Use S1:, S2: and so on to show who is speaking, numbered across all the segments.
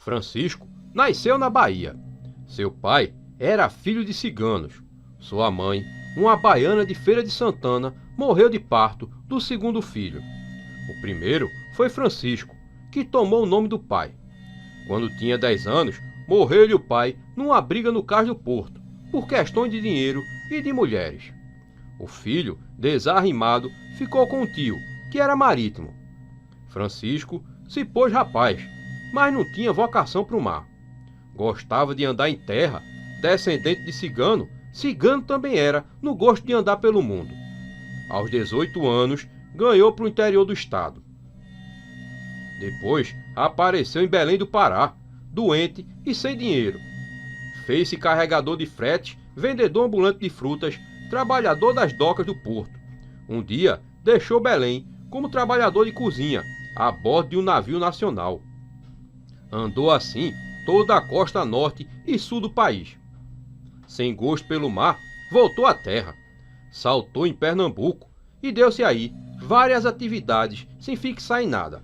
S1: Francisco nasceu na Bahia. Seu pai era filho de ciganos. Sua mãe, uma baiana de Feira de Santana, morreu de parto do segundo filho. O primeiro foi Francisco, que tomou o nome do pai. Quando tinha 10 anos, morreu-lhe o pai numa briga no cais do porto, por questões de dinheiro e de mulheres. O filho, desarrimado, ficou com o tio, que era marítimo. Francisco se pôs rapaz, mas não tinha vocação para o mar. Gostava de andar em terra, descendente de cigano, cigano também era no gosto de andar pelo mundo. Aos 18 anos, ganhou para o interior do estado. Depois, apareceu em Belém do Pará, doente e sem dinheiro. Fez-se carregador de frete, vendedor ambulante de frutas, trabalhador das docas do porto. Um dia, deixou Belém como trabalhador de cozinha, a bordo de um navio nacional. Andou assim toda a costa norte e sul do país. Sem gosto pelo mar, voltou à terra. Saltou em Pernambuco e deu-se aí várias atividades sem fixar em nada.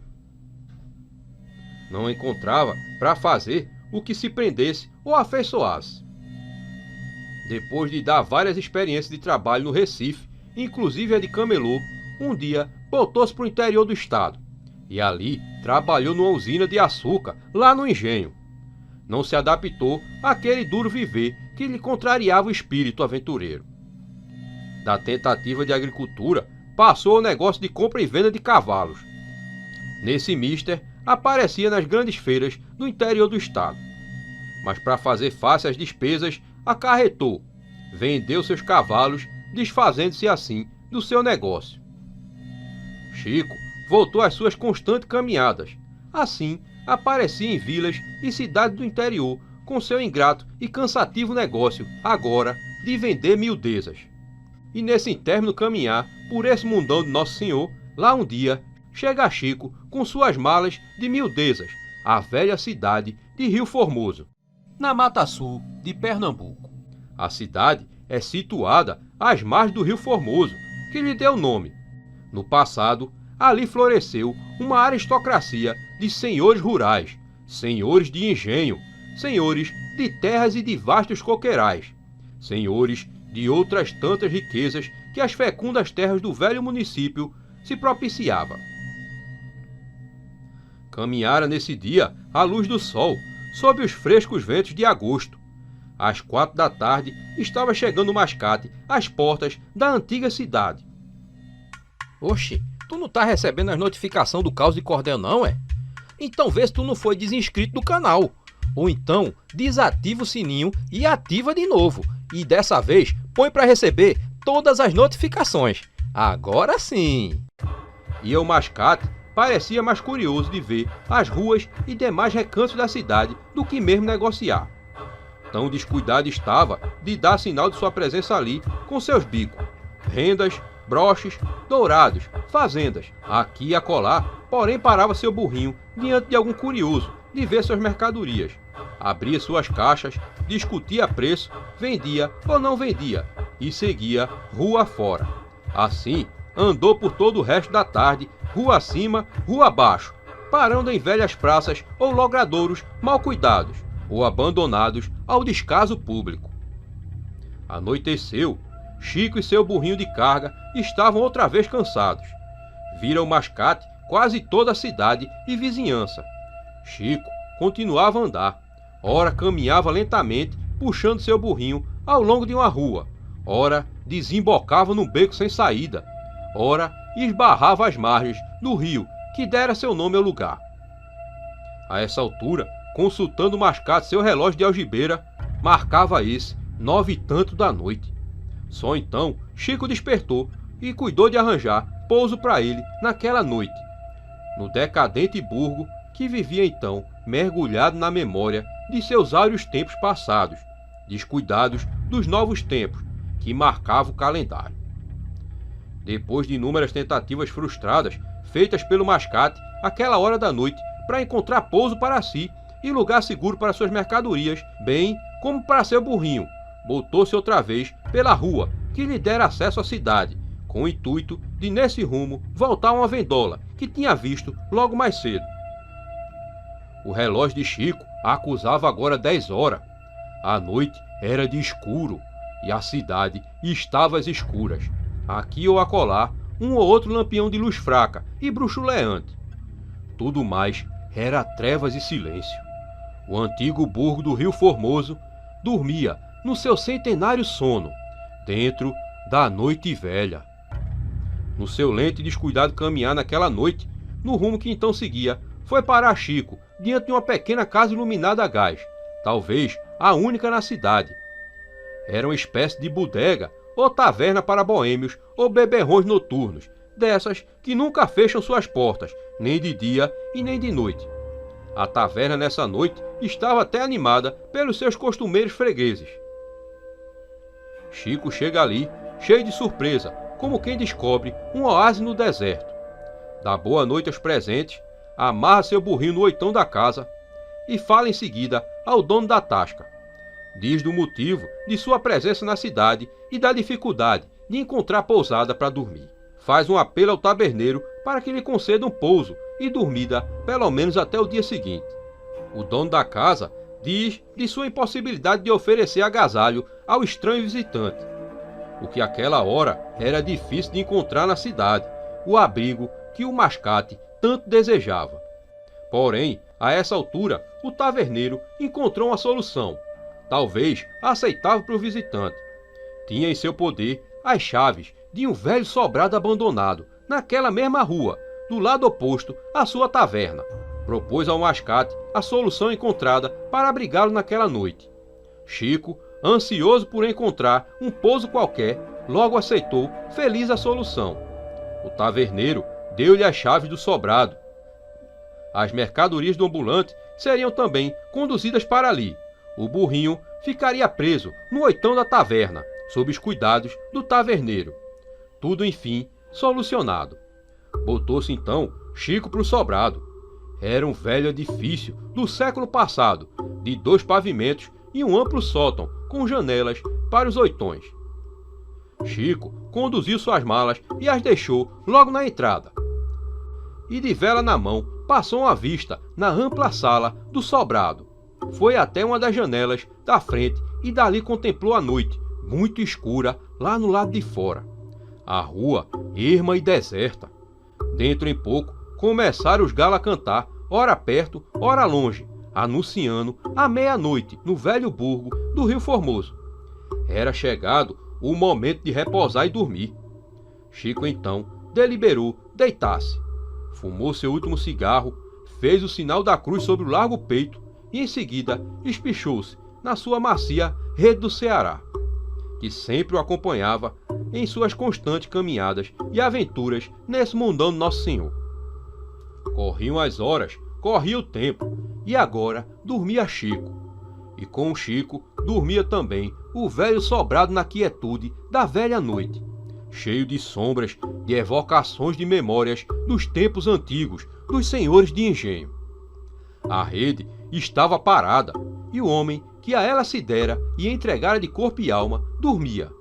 S1: Não encontrava para fazer o que se prendesse ou afeiçoasse. Depois de dar várias experiências de trabalho no Recife, inclusive a de camelô, um dia voltou-se para o interior do estado e ali trabalhou numa usina de açúcar lá no engenho. Não se adaptou àquele duro viver que lhe contrariava o espírito aventureiro. Da tentativa de agricultura, passou ao negócio de compra e venda de cavalos. Nesse mister, aparecia nas grandes feiras do interior do estado. Mas para fazer face às despesas, acarretou, vendeu seus cavalos, desfazendo-se assim do seu negócio. Chico voltou às suas constantes caminhadas. Assim, aparecia em vilas e cidades do interior com seu ingrato e cansativo negócio, agora, de vender miudezas. E nesse interno caminhar por esse mundão de Nosso Senhor, lá um dia, chega Chico com suas malas de miudezas, à velha cidade de Rio Formoso, na Mata Sul de Pernambuco. A cidade é situada às margens do Rio Formoso, que lhe deu nome. No passado, ali floresceu uma aristocracia de senhores rurais, senhores de engenho, senhores de terras e de vastos coqueirais, senhores de outras tantas riquezas que as fecundas terras do velho município se propiciava. Caminhara nesse dia à luz do sol, sob os frescos ventos de agosto. Às 4 da tarde, estava chegando o Mascate às portas da antiga cidade.
S2: Oxe, tu não tá recebendo as notificações do Caos de Cordel não, é? Então vê se tu não foi desinscrito do canal. Ou então, desativa o sininho e ativa de novo. E dessa vez, põe para receber todas as notificações. Agora sim!
S1: E o Mascate parecia mais curioso de ver as ruas e demais recantos da cidade do que mesmo negociar. Tão descuidado estava de dar sinal de sua presença ali com seus bicos, rendas, broches, dourados, fazendas, aqui e acolá, porém parava seu burrinho diante de algum curioso de ver suas mercadorias. Abria suas caixas, discutia preço, vendia ou não vendia e seguia rua fora. Assim, andou por todo o resto da tarde, rua acima, rua abaixo, parando em velhas praças ou logradouros mal cuidados ou abandonados ao descaso público. Anoiteceu. Chico e seu burrinho de carga estavam outra vez cansados. Viram o Mascate quase toda a cidade e vizinhança. Chico continuava a andar. Ora caminhava lentamente, puxando seu burrinho ao longo de uma rua. Ora desembocava num beco sem saída. Ora esbarrava às margens do rio que dera seu nome ao lugar. A essa altura, consultando o Mascate seu relógio de algibeira, marcava esse 9 e tanto da noite. Só então Chico despertou e cuidou de arranjar pouso para ele naquela noite, no decadente burgo que vivia então mergulhado na memória de seus áureos tempos passados, descuidados dos novos tempos que marcavam o calendário. Depois de inúmeras tentativas frustradas feitas pelo Mascate àquela hora da noite para encontrar pouso para si e lugar seguro para suas mercadorias, bem como para seu burrinho, botou-se outra vez pela rua que lhe dera acesso à cidade, com o intuito de nesse rumo voltar a uma vendola que tinha visto logo mais cedo. O relógio de Chico acusava agora 10 horas. A noite era de escuro e a cidade estava às escuras. Aqui ou acolá, um ou outro lampião de luz fraca e bruxuleante. Tudo mais era trevas e silêncio. O antigo burgo do Rio Formoso dormia no seu centenário sono, dentro da noite velha. No seu lento e descuidado caminhar naquela noite, no rumo que então seguia, foi parar Chico diante de uma pequena casa iluminada a gás, talvez a única na cidade. Era uma espécie de bodega ou taverna para boêmios ou beberrões noturnos, dessas que nunca fecham suas portas, nem de dia e nem de noite. A taverna nessa noite estava até animada pelos seus costumeiros fregueses. Chico chega ali, cheio de surpresa, como quem descobre um oásis no deserto. Dá boa noite aos presentes, amarra seu burrinho no oitão da casa e fala em seguida ao dono da tasca. Diz do motivo de sua presença na cidade e da dificuldade de encontrar pousada para dormir. Faz um apelo ao taberneiro para que lhe conceda um pouso e dormida pelo menos até o dia seguinte. O dono da casa diz de sua impossibilidade de oferecer agasalho ao estranho visitante, o que àquela hora era difícil de encontrar na cidade, o abrigo que o Mascate tanto desejava. Porém, a essa altura, o taverneiro encontrou uma solução, talvez aceitável para o visitante. Tinha em seu poder as chaves de um velho sobrado abandonado, naquela mesma rua, do lado oposto à sua taverna. Propôs ao Mascate a solução encontrada para abrigá-lo naquela noite. Chico, ansioso por encontrar um pouso qualquer, logo aceitou, feliz a solução. O taverneiro deu-lhe as chaves do sobrado. As mercadorias do ambulante seriam também conduzidas para ali. O burrinho ficaria preso no oitão da taverna, sob os cuidados do taverneiro. Tudo, enfim, solucionado. Botou-se então Chico para o sobrado. Era um velho edifício do século passado, de 2 pavimentos e um amplo sótão com janelas para os oitões. Chico conduziu suas malas e as deixou logo na entrada. E de vela na mão passou uma vista na ampla sala do sobrado. Foi até uma das janelas da frente e dali contemplou a noite, muito escura, lá no lado de fora. A rua erma e deserta. Dentro em pouco começaram os galos a cantar, ora perto, ora longe, anunciando a meia-noite no velho burgo do Rio Formoso. Era chegado o momento de repousar e dormir. Chico então deliberou deitar-se. Fumou seu último cigarro, fez o sinal da cruz sobre o largo peito e em seguida espichou-se na sua macia rede do Ceará, que sempre o acompanhava em suas constantes caminhadas e aventuras nesse mundão de Nosso Senhor. Corriam as horas, corria o tempo, e agora dormia Chico. E com o Chico dormia também o velho sobrado na quietude da velha noite, cheio de sombras, de evocações de memórias dos tempos antigos dos senhores de engenho. A rede estava parada, e o homem que a ela se dera e entregara de corpo e alma dormia.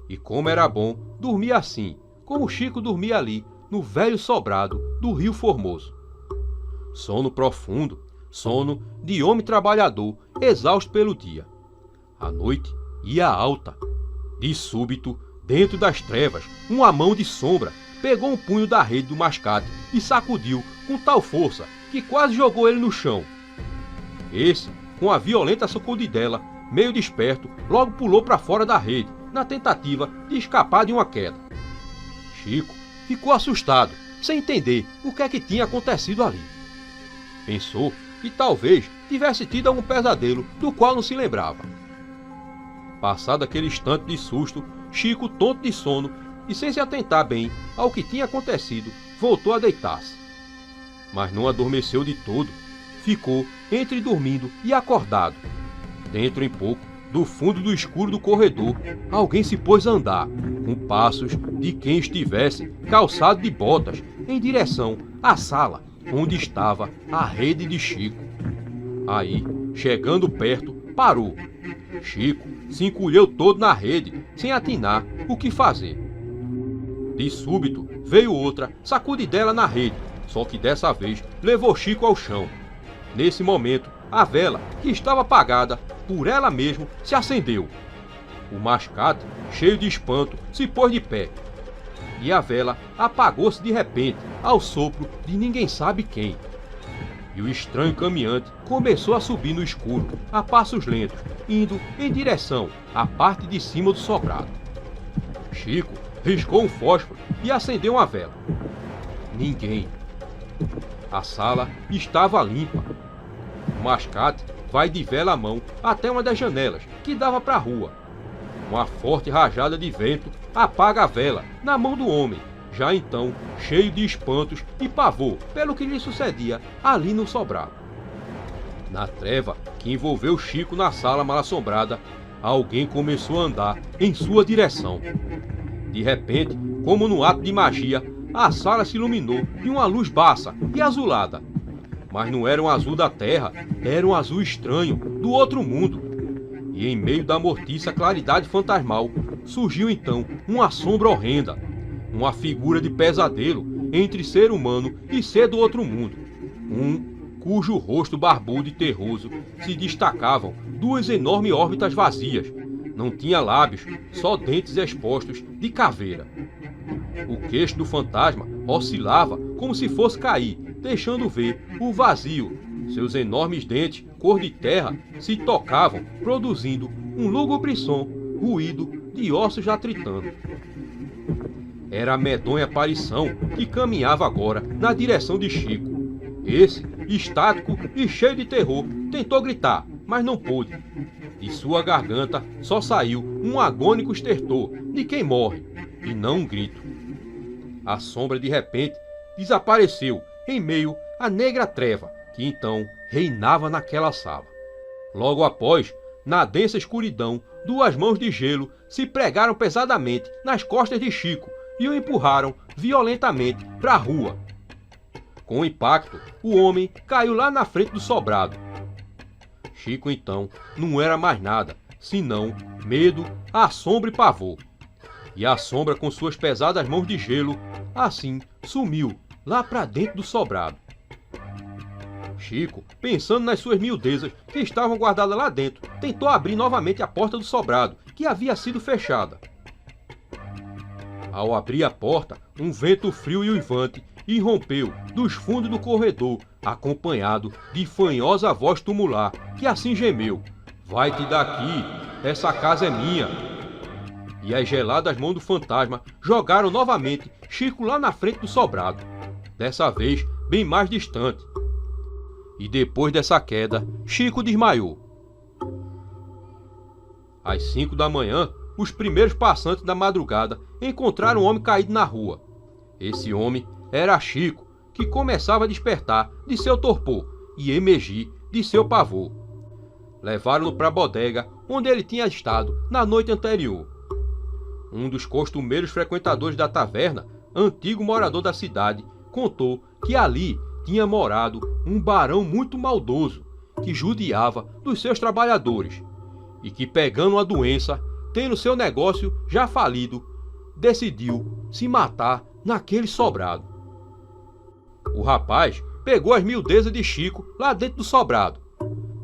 S1: E como era bom dormir assim, como Chico dormia ali, no velho sobrado do Rio Formoso. Sono profundo, sono de homem trabalhador, exausto pelo dia. A noite ia alta. De súbito, dentro das trevas, uma mão de sombra pegou um punho da rede do Mascate e sacudiu com tal força que quase jogou ele no chão. Esse, com a violenta sacudidela, meio desperto, logo pulou para fora da rede, na tentativa de escapar de uma queda. Chico ficou assustado, sem entender o que é que tinha acontecido ali. Pensou que talvez tivesse tido algum pesadelo do qual não se lembrava. Passado aquele instante de susto, Chico, tonto de sono e sem se atentar bem ao que tinha acontecido, voltou a deitar-se. Mas não adormeceu de todo, ficou entre dormindo e acordado. Dentro em pouco, do fundo do escuro do corredor, alguém se pôs a andar, com passos de quem estivesse calçado de botas, em direção à sala onde estava a rede de Chico. Aí, chegando perto, parou. Chico se encolheu todo na rede, sem atinar o que fazer. De súbito, veio outra sacudidela na rede, só que dessa vez levou Chico ao chão. Nesse momento, a vela, que estava apagada por ela mesma, se acendeu. O mascate, cheio de espanto, se pôs de pé. E a vela apagou-se de repente, ao sopro de ninguém sabe quem. E o estranho caminhante começou a subir no escuro, a passos lentos, indo em direção à parte de cima do sobrado. Chico riscou um fósforo e acendeu uma vela. Ninguém. A sala estava limpa. O mascate vai de vela à mão até uma das janelas, que dava para a rua. Uma forte rajada de vento apaga a vela na mão do homem, já então cheio de espantos e pavor pelo que lhe sucedia ali no sobrado. Na treva que envolveu Chico na sala mal-assombrada, alguém começou a andar em sua direção. De repente, como num ato de magia, a sala se iluminou de uma luz baça e azulada. Mas não era um azul da terra, era um azul estranho, do outro mundo. E em meio da mortiça claridade fantasmal, surgiu então uma sombra horrenda, uma figura de pesadelo entre ser humano e ser do outro mundo. Cujo rosto barbudo e terroso se destacavam duas enormes órbitas vazias. Não tinha lábios, só dentes expostos de caveira. O queixo do fantasma oscilava como se fosse cair, deixando ver o vazio. Seus enormes dentes, cor de terra, se tocavam, produzindo um lúgubre som, ruído de ossos atritando. Era a medonha aparição que caminhava agora na direção de Chico. Esse, estático e cheio de terror, tentou gritar, mas não pôde. De sua garganta só saiu um agônico estertor de quem morre, e não um grito. A sombra de repente desapareceu em meio à negra treva que então reinava naquela sala. Logo após, na densa escuridão, duas mãos de gelo se pregaram pesadamente nas costas de Chico e o empurraram violentamente para a rua. Com o impacto, o homem caiu lá na frente do sobrado. Chico então não era mais nada, senão medo, assombro e pavor. E a sombra com suas pesadas mãos de gelo, assim, sumiu lá para dentro do sobrado. Chico, pensando nas suas miudezas que estavam guardadas lá dentro, tentou abrir novamente a porta do sobrado, que havia sido fechada. Ao abrir a porta, um vento frio e uivante irrompeu dos fundos do corredor, acompanhado de fanhosa voz tumular, que assim gemeu: "Vai-te daqui, essa casa é minha." E as geladas mãos do fantasma jogaram novamente Chico lá na frente do sobrado, dessa vez bem mais distante. E depois dessa queda, Chico desmaiou. Às 5 da manhã, os primeiros passantes da madrugada encontraram um homem caído na rua. Esse homem era Chico, que começava a despertar de seu torpor e emergir de seu pavor. Levaram-no para a bodega onde ele tinha estado na noite anterior. Um dos costumeiros frequentadores da taverna, antigo morador da cidade, contou que ali tinha morado um barão muito maldoso, que judiava dos seus trabalhadores, e que, pegando uma doença, tendo seu negócio já falido, decidiu se matar naquele sobrado. O rapaz pegou as miudezas de Chico lá dentro do sobrado,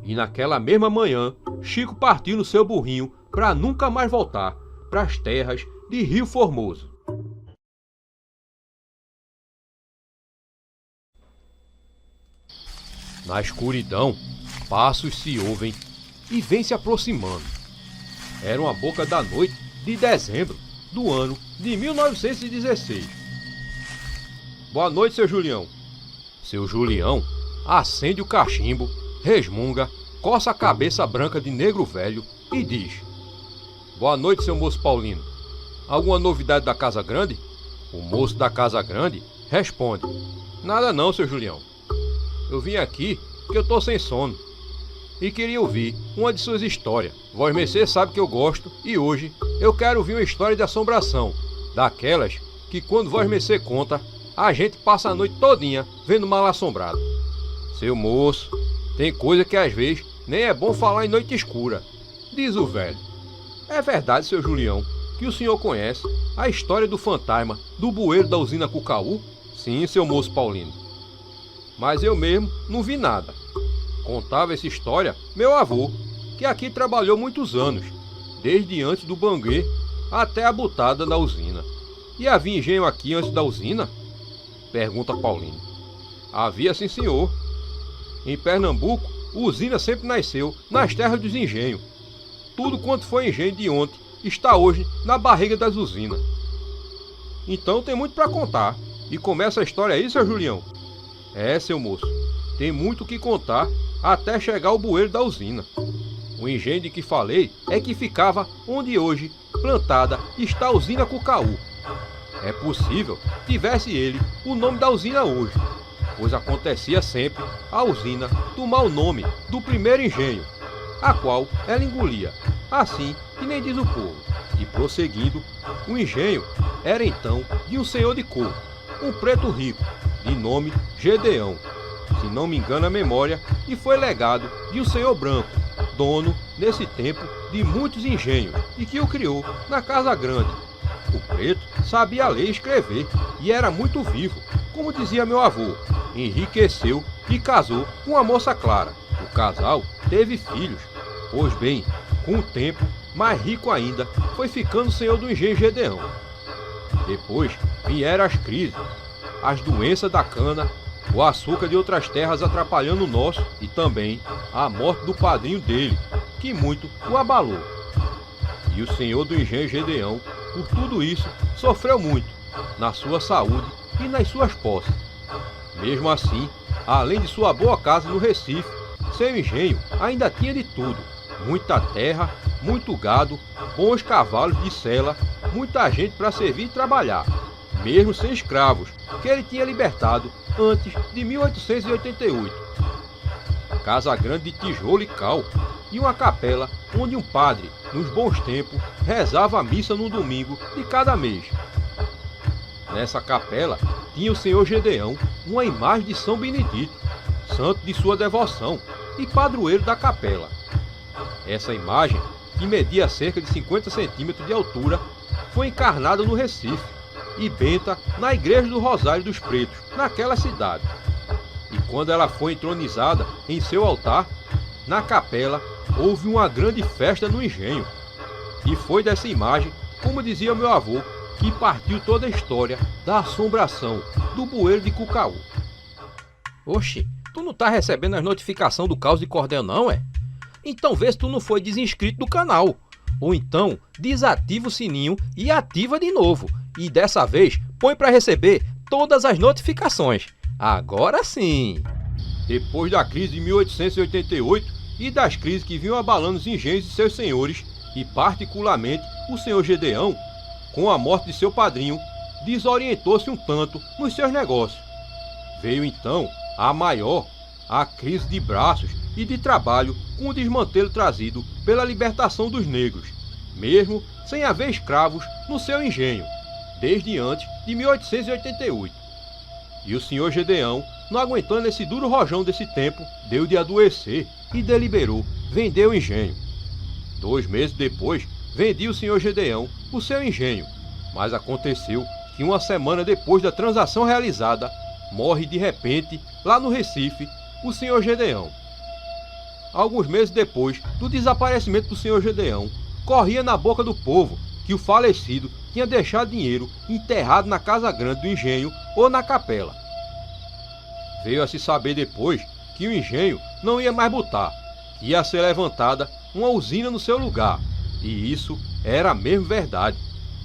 S1: e naquela mesma manhã, Chico partiu no seu burrinho para nunca mais voltar para as terras de Rio Formoso. Na escuridão, passos se ouvem e vêm se aproximando. Era uma boca da noite de dezembro do ano de 1916. Boa noite, seu Julião. Seu Julião acende o cachimbo, resmunga, coça a cabeça branca de negro velho e diz: "Boa noite, seu moço Paulino. Alguma novidade da Casa Grande?" O moço da Casa Grande responde: "Nada não, seu Julião. Eu vim aqui porque eu tô sem sono e queria ouvir uma de suas histórias. Vós mercê sabe que eu gosto e hoje eu quero ouvir uma história de assombração, daquelas que quando vós mercê conta, a gente passa a noite todinha vendo mal assombrado. Seu moço, tem coisa que às vezes nem é bom falar em noite escura", diz o velho. "É verdade, seu Julião, que o senhor conhece a história do fantasma do bueiro da usina Cucaú?" "Sim, seu moço Paulino. Mas eu mesmo não vi nada." Contava essa história meu avô, que aqui trabalhou muitos anos, desde antes do banguê até a botada da usina. E havia engenho aqui antes da usina? Pergunta Paulino. Havia, sim, senhor. Em Pernambuco, usina sempre nasceu nas terras dos engenhos. Tudo quanto foi engenho de ontem está hoje na barriga das usinas. Então tem muito para contar. E começa a história aí, seu Julião? É, seu moço, tem muito o que contar até chegar ao bueiro da usina. O engenho de que falei é que ficava onde hoje plantada está a usina Cucaú. É possível que tivesse ele o nome da usina hoje, pois acontecia sempre a usina tomar o nome do primeiro engenho, a qual ela engolia, assim que nem diz o povo. E prosseguindo, o engenho era então de um senhor de cor, um preto rico, de nome Gedeão, se não me engana a memória, e foi legado de um senhor branco, dono, nesse tempo, de muitos engenhos, e que o criou na Casa Grande. O preto sabia ler e escrever, e era muito vivo, como dizia meu avô. Enriqueceu e casou com uma moça clara. O casal teve filhos. Pois bem, com o tempo, mais rico ainda, foi ficando o senhor do engenho Gedeão. Depois vieram as crises, as doenças da cana, o açúcar de outras terras atrapalhando o nosso e também a morte do padrinho dele, que muito o abalou. E o senhor do engenho Gedeão, por tudo isso, sofreu muito, na sua saúde e nas suas posses. Mesmo assim, além de sua boa casa no Recife, seu engenho ainda tinha de tudo: muita terra, muito gado, bons cavalos de sela, muita gente para servir e trabalhar, mesmo sem escravos, que ele tinha libertado antes de 1888. Casa grande de tijolo e cal, e uma capela onde um padre, nos bons tempos, rezava a missa no domingo de cada mês. Nessa capela tinha o senhor Gedeão uma imagem de São Benedito, santo de sua devoção e padroeiro da capela. Essa imagem, que media cerca de 50 centímetros de altura, foi encarnada no Recife e benta na Igreja do Rosário dos Pretos, naquela cidade. E quando ela foi entronizada em seu altar, na capela houve uma grande festa no engenho. E foi dessa imagem, como dizia meu avô, que partiu toda a história da assombração do bueiro de Cucaú.
S2: Oxi, tu não tá recebendo as notificações do Caos de Cordel não, é? Então vê se tu não foi desinscrito do canal. Ou então, desativa o sininho e ativa de novo. E dessa vez, põe para receber todas as notificações. Agora sim!
S1: Depois da crise de 1888 e das crises que vinham abalando os engenhos de seus senhores, e particularmente o senhor Gedeão, com a morte de seu padrinho, desorientou-se um tanto nos seus negócios. Veio então a maior, a crise de braços e de trabalho com o desmantelo trazido pela libertação dos negros, mesmo sem haver escravos no seu engenho, desde antes de 1888. E o senhor Gedeão, não aguentando esse duro rojão desse tempo, deu de adoecer e deliberou vender o engenho. 2 meses depois, vendia o senhor Gedeão o seu engenho, mas aconteceu que uma semana depois da transação realizada, morre de repente, lá no Recife, o senhor Gedeão. Alguns meses depois do desaparecimento do senhor Gedeão, corria na boca do povo que o falecido tinha deixado dinheiro enterrado na casa grande do engenho ou na capela. Veio a se saber depois que o engenho não ia mais botar, que ia ser levantada uma usina no seu lugar, e isso era mesmo verdade.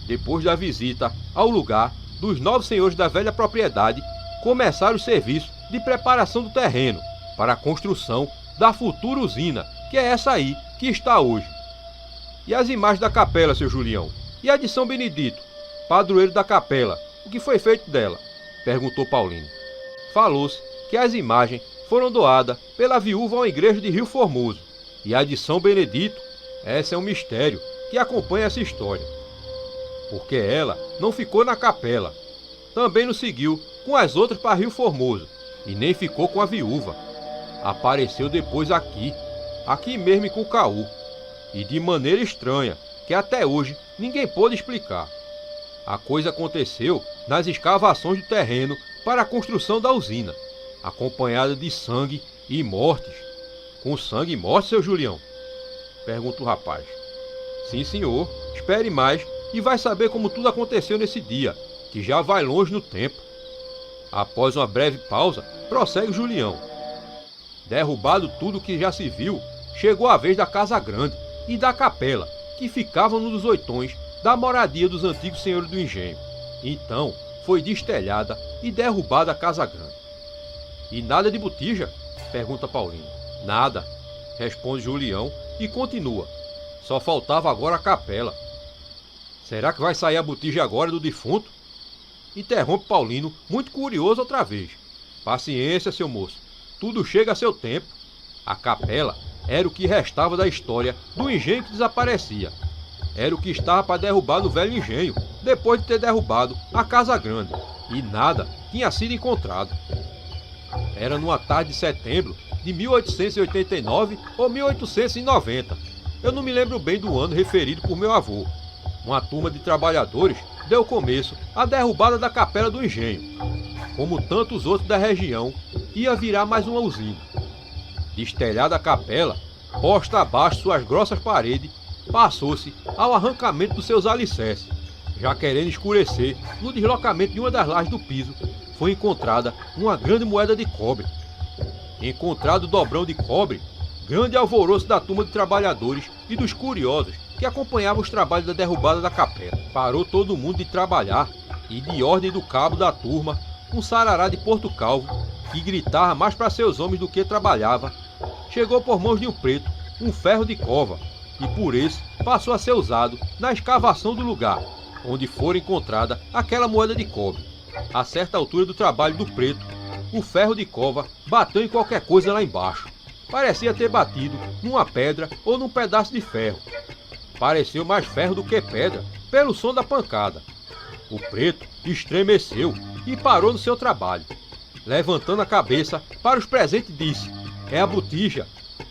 S1: Depois da visita ao lugar dos novos senhores da velha propriedade, começaram os serviços de preparação do terreno para a construção da futura usina, que é essa aí que está hoje. E as imagens da capela, seu Julião? E a de São Benedito, padroeiro da capela, o que foi feito dela? Perguntou Paulino. Falou-se que as imagens foram doadas pela viúva a uma igreja de Rio Formoso. E a de São Benedito, essa é um mistério que acompanha essa história. Porque ela não ficou na capela, também não seguiu com as outras para Rio Formoso, e nem ficou com a viúva. Apareceu depois aqui mesmo em Cucaú, e de maneira estranha, que até hoje ninguém pôde explicar. A coisa aconteceu nas escavações do terreno para a construção da usina, acompanhada de sangue e mortes, Com sangue e morte, seu Julião? Pergunta o rapaz. Sim, senhor. Espere mais e vai saber como tudo aconteceu nesse dia, que já vai longe no tempo. Após uma breve pausa, prossegue Julião. Derrubado tudo que já se viu, chegou a vez da Casa Grande e da capela, que ficavam num dos oitões da moradia dos antigos senhores do engenho. Então foi destelhada e derrubada a Casa Grande. E nada de botija? Pergunta Paulino. Nada, responde Julião e continua. Só faltava agora a capela. Será que vai sair a botija agora do defunto? Interrompe Paulino, muito curioso outra vez. Paciência, seu moço. Tudo chega a seu tempo. A capela era o que restava da história do engenho que desaparecia. Era o que estava para derrubar no velho engenho, depois de ter derrubado a Casa Grande. E nada tinha sido encontrado. Era numa tarde de setembro de 1889 ou 1890. Eu não me lembro bem do ano referido por meu avô. Uma turma de trabalhadores deu começo à derrubada da capela do engenho. Como tantos outros da região, ia virar mais uma usina. Destelhada a capela, posta abaixo suas grossas paredes, passou-se ao arrancamento dos seus alicerces. Já querendo escurecer, no deslocamento de uma das lajes do piso, foi encontrada uma grande moeda de cobre. Encontrado o dobrão de cobre, grande alvoroço da turma de trabalhadores e dos curiosos que acompanhavam os trabalhos da derrubada da capela. Parou todo mundo de trabalhar e, de ordem do cabo da turma, um sarará de Porto Calvo, que gritava mais para seus homens do que trabalhava, chegou por mãos de um preto um ferro de cova e por esse passou a ser usado na escavação do lugar onde fora encontrada aquela moeda de cobre. A certa altura do trabalho do preto, o ferro de cova bateu em qualquer coisa lá embaixo. Parecia ter batido numa pedra ou num pedaço de ferro. Pareceu mais ferro do que pedra, pelo som da pancada. O preto estremeceu e parou no seu trabalho. Levantando a cabeça para os presentes, disse: "É a botija!"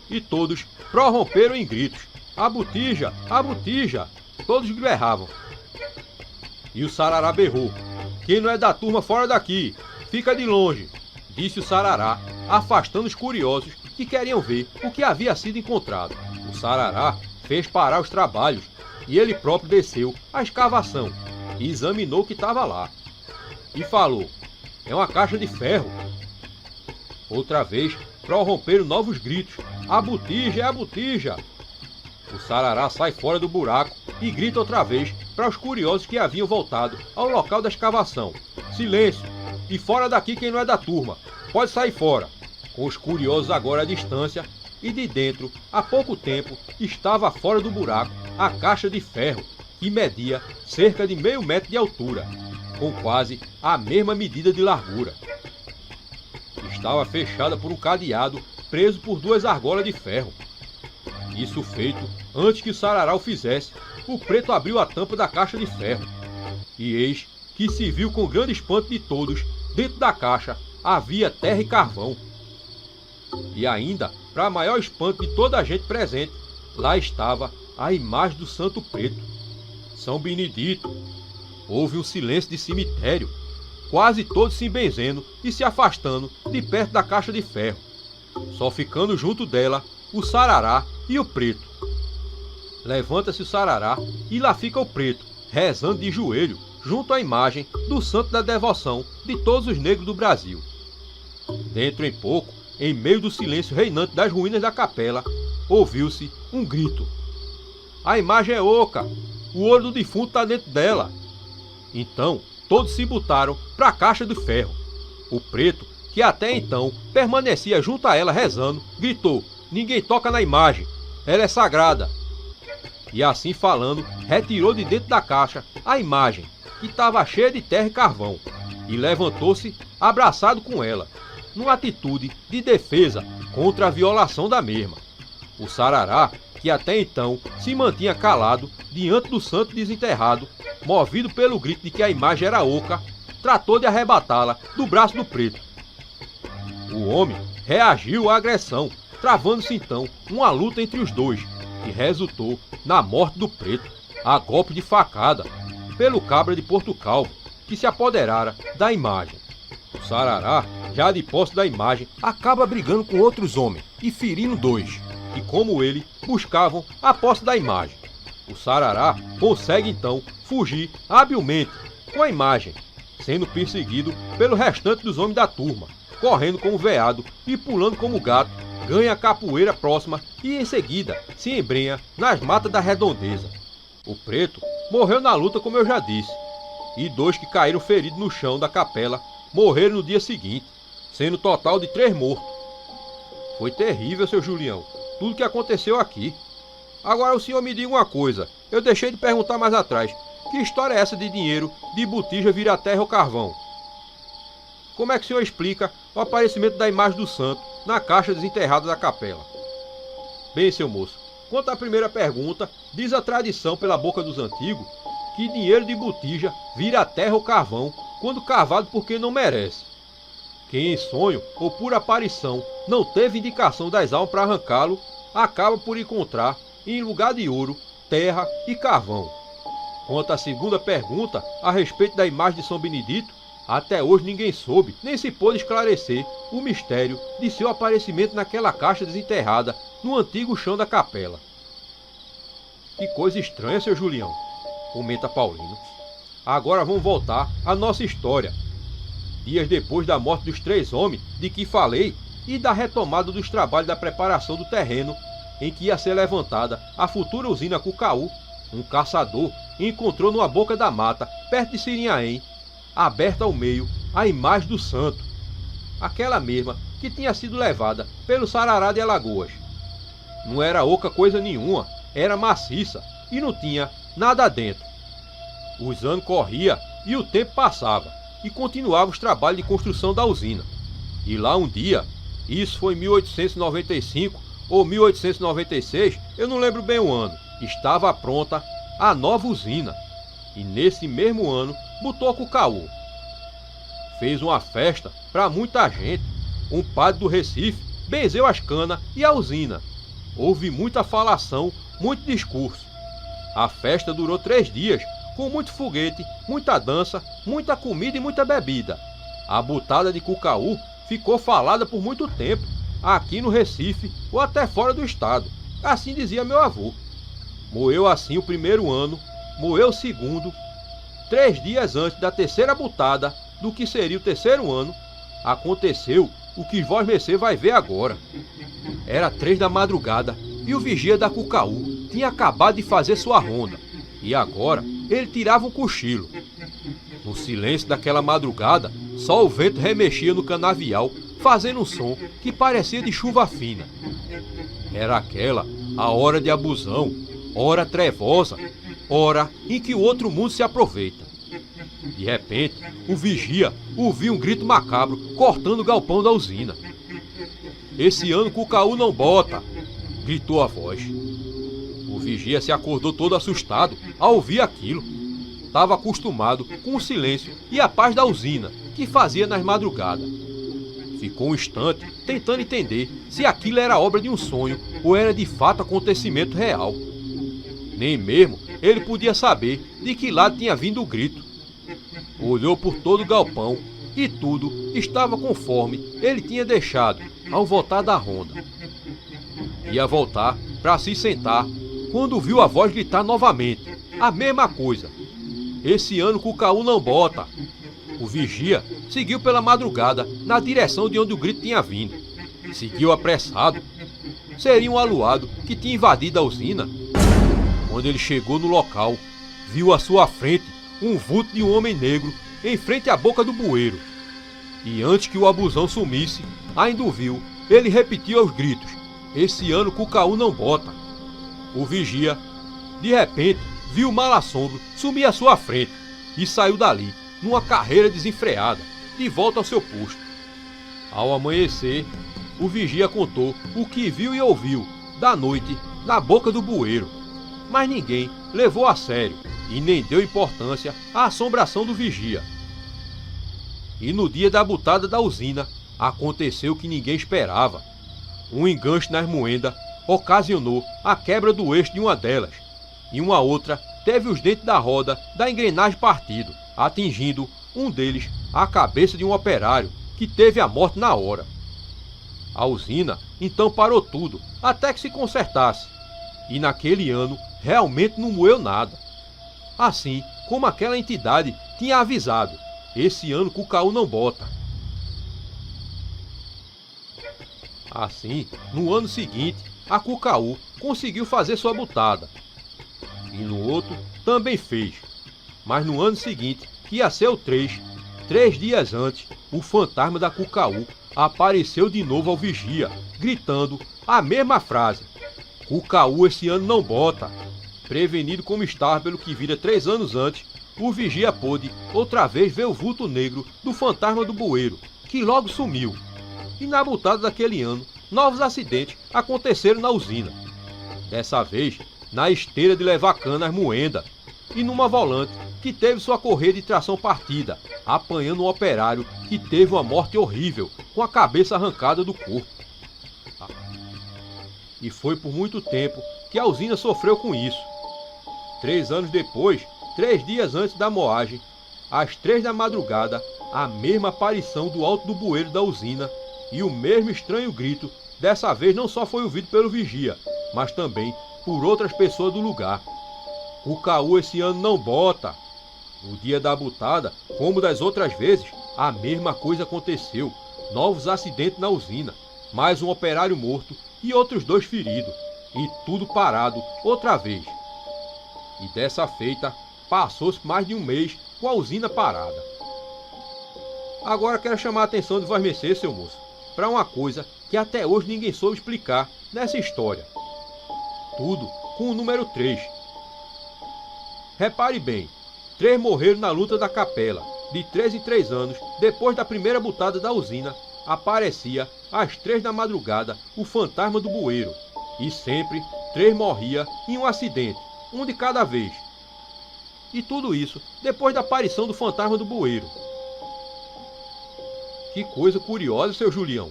S1: E todos prorromperam em gritos: "A botija! A botija!" Todos berravam. E o sarará berrou: "Quem não é da turma, fora daqui! Fica de longe!" Disse o sarará, afastando os curiosos que queriam ver o que havia sido encontrado. O sarará fez parar os trabalhos e ele próprio desceu à escavação e examinou o que estava lá. E falou: "É uma caixa de ferro." Outra vez prorromperam novos gritos: "A botija! É a botija!" O sarará sai fora do buraco e grita outra vez para os curiosos que haviam voltado ao local da escavação: "Silêncio! E fora daqui quem não é da turma! Pode sair fora!" Com os curiosos agora à distância, e de dentro, há pouco tempo, estava fora do buraco a caixa de ferro, que media cerca de meio metro de altura, com quase a mesma medida de largura. Estava fechada por um cadeado preso por duas argolas de ferro. Isso feito, antes que o sarará o fizesse, o preto abriu a tampa da caixa de ferro. E eis que se viu com grande espanto de todos, dentro da caixa havia terra e carvão. E ainda, para maior espanto de toda a gente presente, lá estava a imagem do Santo Preto, São Benedito. Houve um silêncio de cemitério, quase todos se benzendo e se afastando de perto da caixa de ferro, só ficando junto dela o sarará e o preto. Levanta-se o sarará e lá fica o preto, rezando de joelho, junto à imagem do santo da devoção de todos os negros do Brasil. Dentro em pouco, em meio do silêncio reinante das ruínas da capela, ouviu-se um grito: "A imagem é oca! O olho do defunto está dentro dela!" Então, todos se botaram para a caixa de ferro. O preto, que até então permanecia junto a ela rezando, gritou: "Ninguém toca na imagem! Ela é sagrada!" E assim falando, retirou de dentro da caixa a imagem, que estava cheia de terra e carvão, e levantou-se abraçado com ela, numa atitude de defesa contra a violação da mesma. O sarará, que até então se mantinha calado diante do santo desenterrado, movido pelo grito de que a imagem era oca, tratou de arrebatá-la do braço do preto. O homem reagiu à agressão, travando-se então uma luta entre os dois, que resultou na morte do preto, a golpe de facada, pelo cabra de Porto Calvo, que se apoderara da imagem. O sarará, já de posse da imagem, acaba brigando com outros homens e ferindo 2, que como ele, buscavam a posse da imagem. O Sarará consegue então fugir habilmente com a imagem, sendo perseguido pelo restante dos homens da turma, correndo como veado e pulando como gato, ganha a capoeira próxima e em seguida se embrenha nas matas da redondeza. O preto morreu na luta, como eu já disse, e 2 que caíram feridos no chão da capela morreram no dia seguinte, sendo total de 3 mortos. Foi terrível, seu Julião, tudo que aconteceu aqui. Agora o senhor me diga uma coisa, eu deixei de perguntar mais atrás, que história é essa de dinheiro de botija vira terra ou carvão? Como é que o senhor explica o aparecimento da imagem do santo na caixa desenterrada da capela? Bem, seu moço, quanto à primeira pergunta, diz a tradição pela boca dos antigos que dinheiro de botija vira terra ou carvão quando cavado por quem não merece. Quem em sonho ou por aparição não teve indicação das almas para arrancá-lo, acaba por encontrar, em lugar de ouro, terra e carvão. Quanto à segunda pergunta, a respeito da imagem de São Benedito, até hoje ninguém soube, nem se pôde esclarecer o mistério de seu aparecimento naquela caixa desenterrada no antigo chão da capela. Que coisa estranha, seu Julião, comenta Paulino. Agora vamos voltar à nossa história. Dias depois da morte dos 3 homens de que falei e da retomada dos trabalhos da preparação do terreno em que ia ser levantada a futura usina Cucaú, um caçador encontrou numa boca da mata, perto de Sirinhaém, aberta ao meio, a imagem do santo, aquela mesma que tinha sido levada pelo Sarará de Alagoas. Não era oca coisa nenhuma, era maciça e não tinha nada dentro. Os anos corriam e o tempo passava, e continuava os trabalhos de construção da usina. E lá um dia, isso foi em 1895 ou 1896, eu não lembro bem o ano, estava pronta a nova usina, e nesse mesmo ano botou Cucaú. Fez uma festa para muita gente, um padre do Recife benzeu as canas e a usina. Houve muita falação, muito discurso. A festa durou 3 dias, com muito foguete, muita dança, muita comida e muita bebida. A botada de Cucaú ficou falada por muito tempo, aqui no Recife ou até fora do estado, assim dizia meu avô. Moeu assim o primeiro ano, moeu o segundo. 3 dias antes da terceira botada, do que seria o terceiro ano, aconteceu o que vós mercê vai ver agora. Era 3 da madrugada e o vigia da Cucaú tinha acabado de fazer sua ronda, e agora ele tirava um cochilo. No silêncio daquela madrugada, só o vento remexia no canavial, fazendo um som que parecia de chuva fina. Era aquela a hora de abusão, hora trevosa, hora em que o outro mundo se aproveita. De repente, o vigia ouviu um grito macabro cortando o galpão da usina. "Esse ano Cucaú não bota!" gritou a voz. O vigia se acordou todo assustado ao ouvir aquilo. Estava acostumado com o silêncio e a paz da usina, que fazia nas madrugadas. Ficou um instante tentando entender se aquilo era obra de um sonho ou era de fato acontecimento real. Nem mesmo ele podia saber de que lado tinha vindo o grito. Olhou por todo o galpão e tudo estava conforme ele tinha deixado ao voltar da ronda. Ia voltar para se sentar quando viu a voz gritar novamente, a mesma coisa. "Esse ano Cucaú não bota!" O vigia seguiu pela madrugada na direção de onde o grito tinha vindo. Seguiu apressado. Seria um aluado que tinha invadido a usina. Quando ele chegou no local, viu à sua frente um vulto de um homem negro em frente à boca do bueiro. E antes que o abusão sumisse, ainda o viu, ele repetiu aos gritos, "Esse ano Cucaú não bota!" O vigia, de repente, viu o mal-assombro sumir à sua frente e saiu dali, numa carreira desenfreada, de volta ao seu posto. Ao amanhecer, o vigia contou o que viu e ouviu da noite na boca do bueiro, mas ninguém levou a sério e nem deu importância à assombração do vigia. E no dia da botada da usina, aconteceu o que ninguém esperava. Um enganche nas moendas ocasionou a quebra do eixo de uma delas, e uma outra teve os dentes da roda da engrenagem partido, atingindo um deles a cabeça de um operário que teve a morte na hora. A usina então parou tudo, até que se consertasse. E naquele ano realmente não moeu nada. Assim como aquela entidade tinha avisado, esse ano Cucaú não bota. Assim, no ano seguinte, a Cucaú conseguiu fazer sua butada. E no outro também fez. Mas no ano seguinte, que ia ser o 3 dias antes, o fantasma da Cucaú apareceu de novo ao vigia, gritando a mesma frase: Cucaú esse ano não bota. Prevenido como estava pelo que vira 3 anos antes, o vigia pôde outra vez ver o vulto negro do fantasma do bueiro, que logo sumiu. E na butada daquele ano, novos acidentes aconteceram na usina. Dessa vez, na esteira de levar cana às moendas, e numa volante que teve sua correia de tração partida, apanhando um operário que teve uma morte horrível, com a cabeça arrancada do corpo. E foi por muito tempo que a usina sofreu com isso. 3 anos depois, 3 dias antes da moagem, às 3 da madrugada, a mesma aparição do alto do bueiro da usina e o mesmo estranho grito, dessa vez não só foi ouvido pelo vigia, mas também por outras pessoas do lugar. Cucaú esse ano não bota. No dia da butada, como das outras vezes, a mesma coisa aconteceu. Novos acidentes na usina, mais um operário morto e outros 2 feridos. E tudo parado outra vez. E dessa feita, passou-se mais de um mês com a usina parada. Agora quero chamar a atenção de Vós Mercê, seu moço, para uma coisa que até hoje ninguém soube explicar nessa história. Tudo com o número 3. Repare bem, 3 morreram na luta da capela. De 3 em 3 anos, depois da primeira butada da usina, aparecia às 3 da madrugada o fantasma do bueiro. E sempre 3 morria em um acidente, um de cada vez. E tudo isso depois da aparição do fantasma do bueiro. Que coisa curiosa, seu Julião,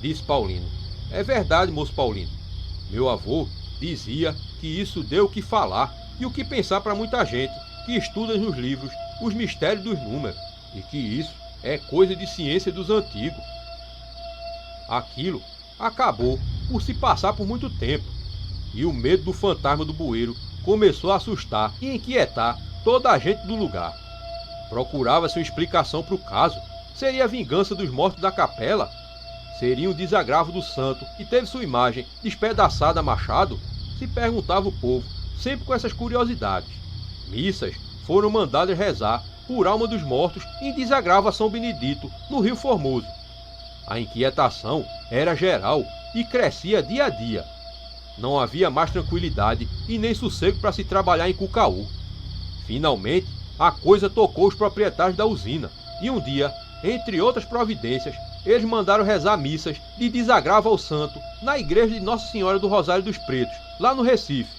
S1: disse Paulino. É verdade, moço Paulino. Meu avô dizia que isso deu o que falar e o que pensar para muita gente que estuda nos livros os mistérios dos números, e que isso é coisa de ciência dos antigos. Aquilo acabou por se passar por muito tempo, e o medo do fantasma do bueiro começou a assustar e inquietar toda a gente do lugar. Procurava-se uma explicação para o caso. Seria a vingança dos mortos da capela? Seria um desagravo do santo que teve sua imagem despedaçada a machado? Se perguntava o povo, sempre com essas curiosidades. Missas foram mandadas rezar por alma dos mortos em desagravo a São Benedito, no Rio Formoso. A inquietação era geral e crescia dia a dia. Não havia mais tranquilidade e nem sossego para se trabalhar em Cucaú. Finalmente, a coisa tocou os proprietários da usina, e um dia, entre outras providências, eles mandaram rezar missas de desagravo ao santo na igreja de Nossa Senhora do Rosário dos Pretos, lá no Recife,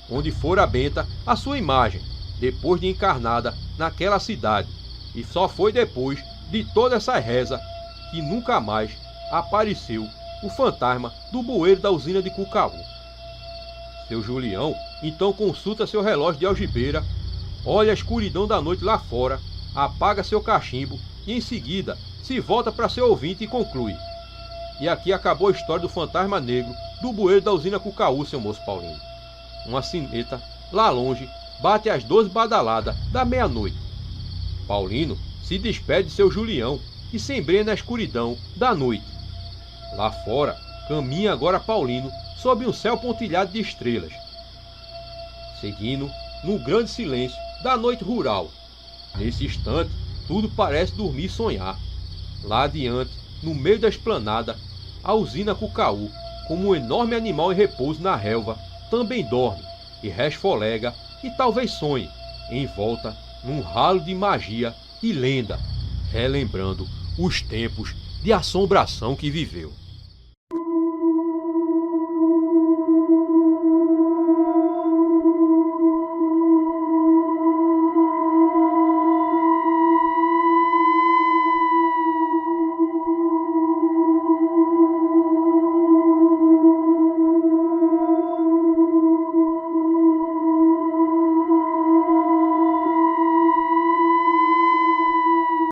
S1: onde fora benta a sua imagem, depois de encarnada naquela cidade, e só foi depois de toda essa reza que nunca mais apareceu o fantasma do bueiro da usina de Cucaú. Seu Julião então consulta seu relógio de algibeira, olha a escuridão da noite lá fora, apaga seu cachimbo e em seguida se volta para seu ouvinte e conclui: e aqui acabou a história do fantasma negro do bueiro da usina Cucaú, seu moço Paulino. Uma sineta, lá longe, bate às 12 badaladas da meia-noite. Paulino se despede de seu Julião e se embrenha na escuridão da noite. Lá fora, caminha agora Paulino sob um céu pontilhado de estrelas, seguindo no grande silêncio da noite rural. Nesse instante, tudo parece dormir e sonhar. Lá adiante, no meio da esplanada, a usina Cucaú, como um enorme animal em repouso na relva, também dorme e resfolega e talvez sonhe, envolta num ralo de magia e lenda, relembrando os tempos de assombração que viveu.